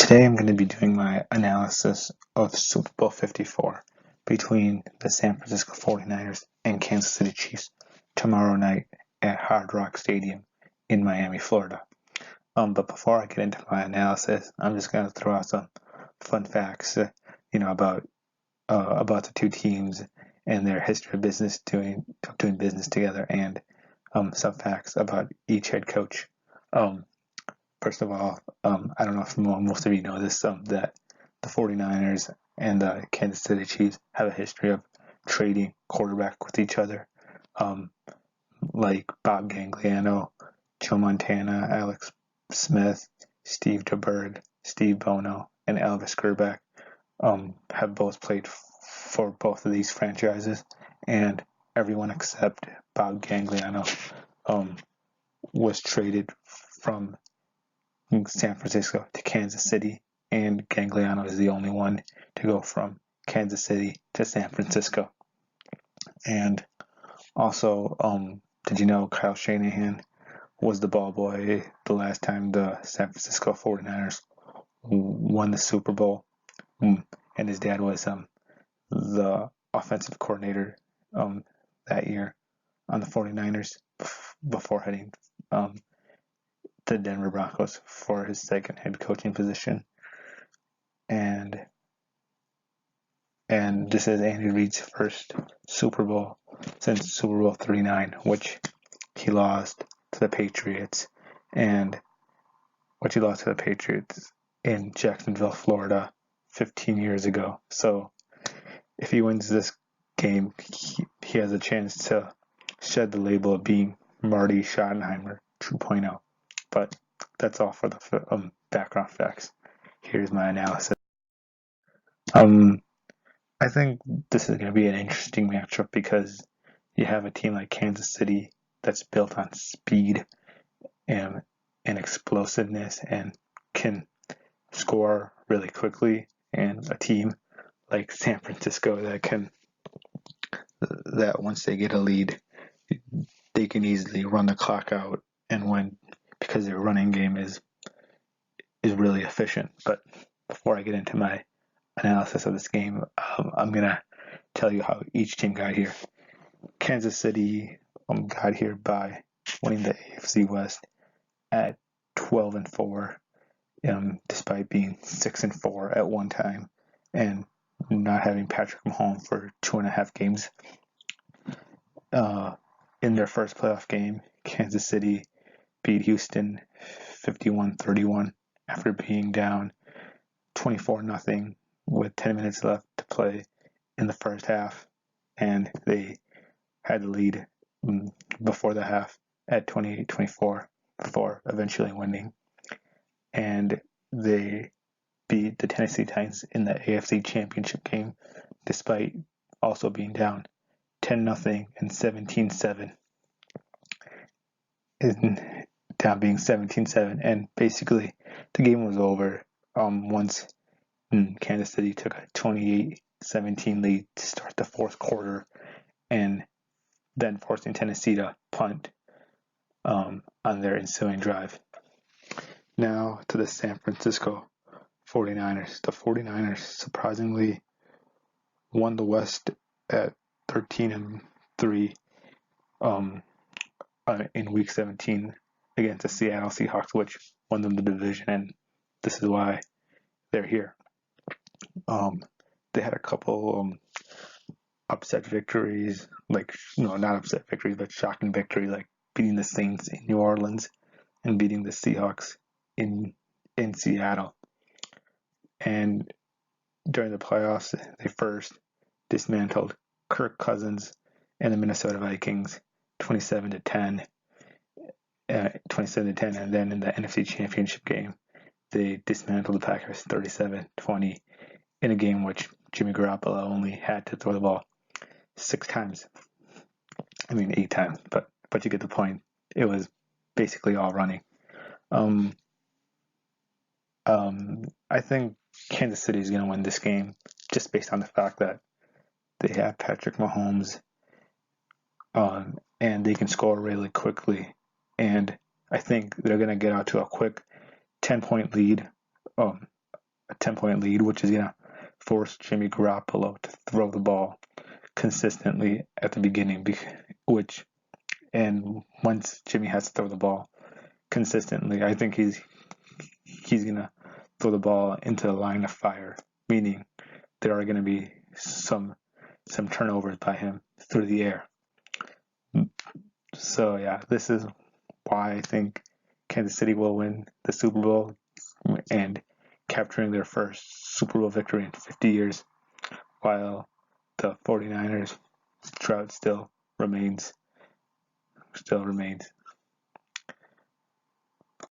Today I'm going to be doing my analysis of Super Bowl 54 between the San Francisco 49ers and Kansas City Chiefs tomorrow night at Hard Rock Stadium in Miami, Florida. But before I get into my analysis, I'm just going to throw out some fun facts, about the two teams and their history of business doing business together, and some facts about each head coach. First of all, I don't know if most of you know this, that the 49ers and the Kansas City Chiefs have a history of trading quarterback with each other, like Bob Gangliano, Joe Montana, Alex Smith, Steve DeBerg, Steve Bono, and Elvis Grbac have both played for both of these franchises, and everyone except Bob Gangliano was traded from San Francisco to Kansas City, and Gangliano is the only one to go from Kansas City to San Francisco. And also, did you know Kyle Shanahan was the ball boy the last time the San Francisco 49ers won the Super Bowl? And his dad was the offensive coordinator that year on the 49ers before heading the Denver Broncos for his second head coaching position. And this is Andy Reid's first Super Bowl since Super Bowl 39, which he lost to the Patriots, in Jacksonville, Florida 15 years ago. So if he wins this game, he has a chance to shed the label of being Marty Schottenheimer 2.0. But that's all for the background facts. Here's my analysis. I think this is going to be an interesting matchup because you have a team like Kansas City that's built on speed and explosiveness and can score really quickly, and a team like San Francisco that once they get a lead, they can easily run the clock out and win because their running game is really efficient. But before I get into my analysis of this game, I'm going to tell you how each team got here. Kansas City got here by winning the AFC West at 12-4, despite being 6-4 at one time and not having Patrick Mahomes for 2.5 games. In their first playoff game, Kansas City beat Houston 51-31 after being down 24-0 with 10 minutes left to play in the first half, and they had the lead before the half at 28-24 before eventually winning. And they beat the Tennessee Titans in the AFC Championship game despite also being down 10-0 and 17-7. Down being 17-7, and basically the game was over once Kansas City took a 28-17 lead to start the fourth quarter, and then forcing Tennessee to punt on their ensuing drive. Now to the San Francisco 49ers. The 49ers surprisingly won the West at 13-3 in Week 17 against the Seattle Seahawks, which won them the division, and this is why they're here. They had a couple upset victories, not upset victories, but shocking victories, like beating the Saints in New Orleans and beating the Seahawks in Seattle. And during the playoffs, they first dismantled Kirk Cousins and the Minnesota Vikings 27-10, and then in the NFC Championship game, they dismantled the Packers 37-20 in a game which Jimmy Garoppolo only had to throw the ball 8 times, but you get the point. It was basically all running. I think Kansas City is going to win this game just based on the fact that they have Patrick Mahomes, and they can score really quickly. And I think they're going to get out to a quick 10-point lead a 10-point lead, which is going to force Jimmy Garoppolo to throw the ball consistently at the beginning, and once Jimmy has to throw the ball consistently, I think he's going to throw the ball into the line of fire, meaning there are going to be some turnovers by him through the air. So yeah, this is why I think Kansas City will win the Super Bowl and capturing their first Super Bowl victory in 50 years, while the 49ers drought still remains.